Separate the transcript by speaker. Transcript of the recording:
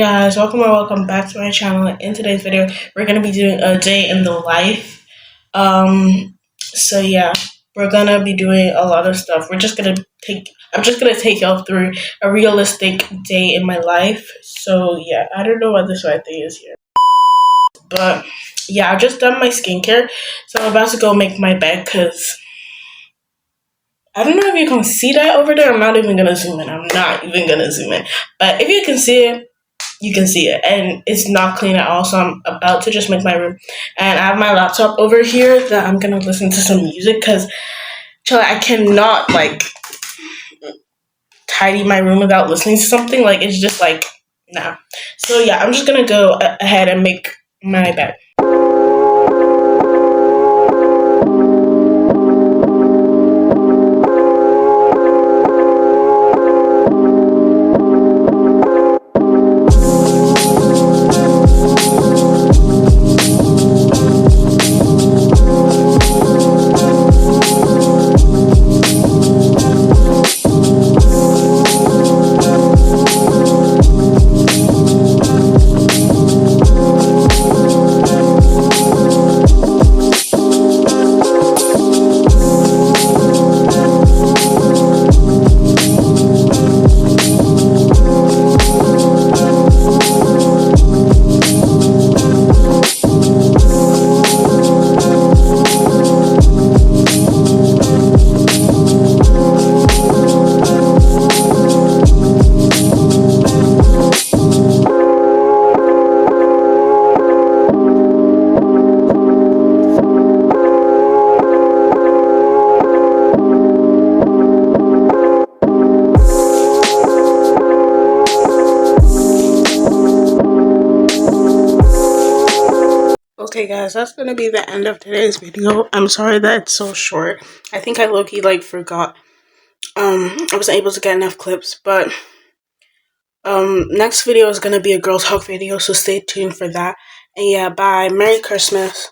Speaker 1: Guys, welcome back to my channel. In today's video we're gonna be doing a day in the life. So we're gonna be doing a lot of stuff. I'm just gonna take y'all through a realistic day in my life. So yeah, I don't know what this white thing is here, but yeah, I've just done my skincare, so I'm about to go make my bed because I don't know if you can see that over there. I'm not even gonna zoom in. But if you can see it, you can see it, and it's not clean at all. So I'm about to just make my room, and I have my laptop over here that I'm gonna listen to some music because I cannot tidy my room without listening to something. Like it's just like nah. So yeah, I'm just gonna go ahead and make my bed. Okay guys, that's gonna be the end of today's video. I'm sorry that it's so short. I think I low-key forgot I wasn't able to get enough clips, but next video is gonna be a girl talk video, so stay tuned for that. And yeah, bye. Merry Christmas.